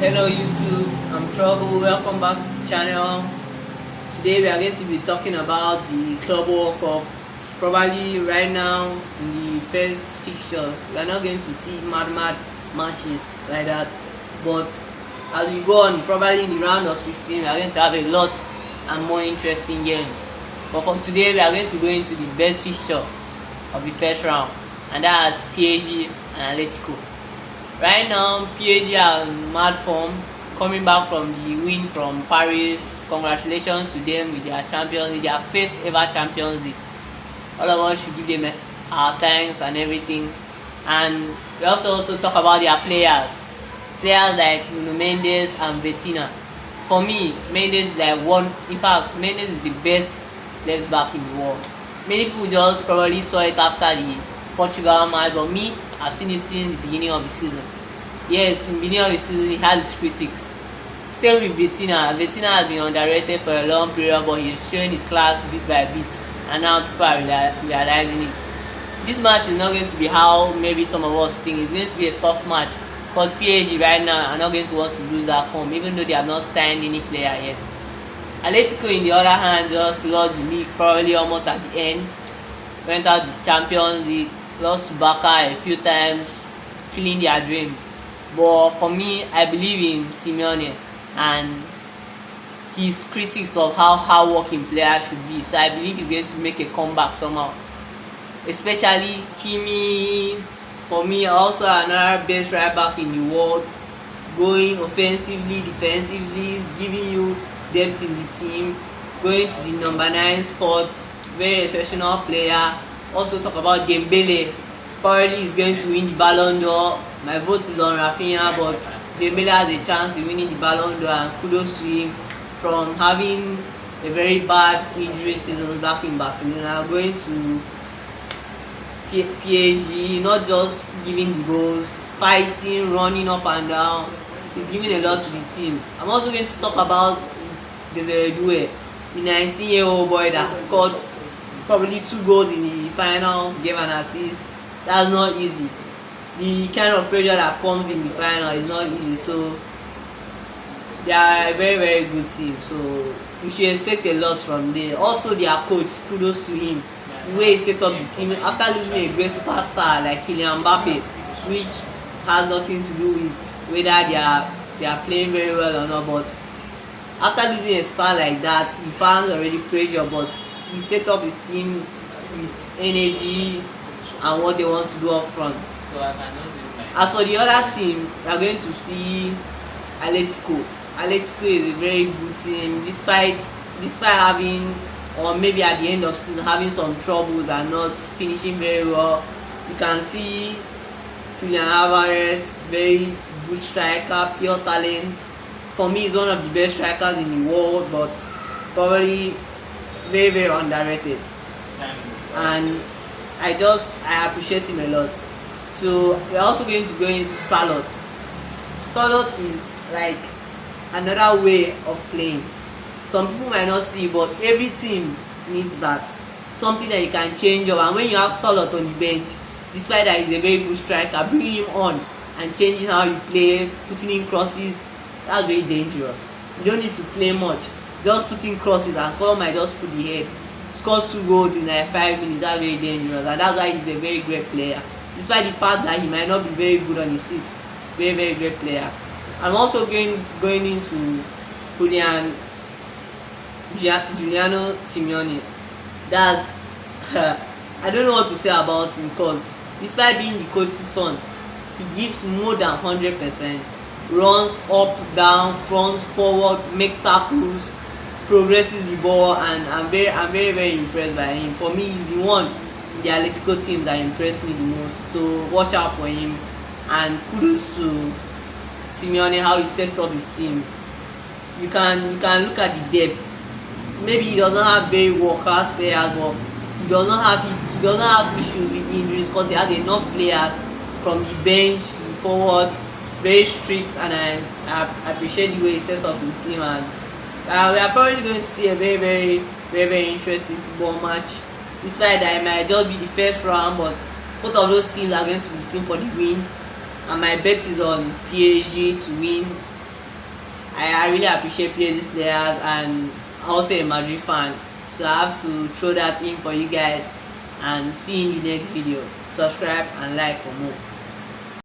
Hello YouTube, I'm Trouble. Welcome back to the channel. Today we are going to be talking about the Club World Cup. Probably right now in the first fixtures, we are not going to see mad matches like that. But as we go on, probably in the round of 16, we are going to have a lot and more interesting games. But for today, we are going to go into the best fixture of the first round, and that's PSG and Alectico. Right now, PSG are in mad form, coming back from the win from Paris. Congratulations to them with their Champions League, their first ever Champions League. All of us should give them our thanks and everything. And we have to also talk about their players. Players like Nuno Mendes and Vitinha. For me, Mendes is like one. In fact, Mendes is the best left back in the world. Many people just probably saw it after the Portugal match, but me, I've seen it since the beginning of the season. Yes, in the beginning of the season, he had his critics. Same with Vitinha. Vitinha has been underrated for a long period, but he's showing his class bit by bit, and now people are realizing it. This match is not going to be how maybe some of us think. It's going to be a tough match because PSG right now are not going to want to lose that form, even though they have not signed any player yet. Atletico, in the other hand, just lost the league probably almost at the end. Went out the Champions League, lost to Barca a few times, killing their dreams. But for me, I believe in Simeone and his critics of how hard-working players should be. So I believe he's going to make a comeback somehow. Especially Kimi, for me, also another best right back in the world. Going offensively, defensively, giving you depth in the team. Going to the number 9 spot, very exceptional player. Also talk about Dembele. Probably is going to win the Ballon d'Or. My vote is on Rafinha, but Dembele has a chance of winning the Ballon d'Or, and kudos to him from having a very bad injury season back in Barcelona, going to PSG, not just giving the goals, fighting, running up and down. He's giving a lot to the team. I'm also going to talk about Desiree Doué, the 19-year-old boy that scored probably 2 goals in the final, gave an assist. That's not easy. The kind of pressure that comes in the final is not easy. So they are a very good team. So we should expect a lot from there. Also their coach, kudos to him. The way he set up the team after losing a great superstar like Kylian Mbappe, which has nothing to do with whether they are playing very well or not. But after losing a star like that, the fans already pressure, but he set up his team with energy and what they want to do up front. So I can also use my. As for the other team, we are going to see Alectico. Alectico is a very good team, despite having, or maybe at the end of season, having some troubles and not finishing very well. You can see Julian Alvarez, very good striker, pure talent. For me, he's one of the best strikers in the world, but probably very underrated. And I appreciate him a lot. So we're also going to go into Salot. Salot is like another way of playing. Some people might not see, but every team needs that. Something that you can change up. And when you have Salot on the bench, despite that he's a very good striker, bringing him on and changing how you play, putting in crosses, that's very dangerous. You don't need to play much. Just putting crosses and someone might just put the head. Score 2 goals in like 5 minutes. That's very dangerous, and that's why he's a very great player. Despite the fact that he might not be very good on his feet, very great player. I'm also going into Giuliano Simeone. That's I don't know what to say about him, because despite being the coach's son, he gives more than 100%. Runs up, down, front, forward, make tackles, progresses the ball, and I'm very impressed by him. For me, he's the one in the Atletico team that impressed me the most. So watch out for him, and kudos to Simeone how he sets up his team. You can look at the depth. Maybe he does not have very world-class players, but he does not have issues with injuries because he has enough players from the bench to the forward. Very strict, and I appreciate the way he sets up the team. And we are probably going to see a very interesting football match. Despite that it might just be the first round, but both of those teams are going to be playing for the win, and my bet is on PSG to win I really appreciate these players, and also a Madrid fan. So I have to throw that in for you guys, and see you in the next video. Subscribe and like for more.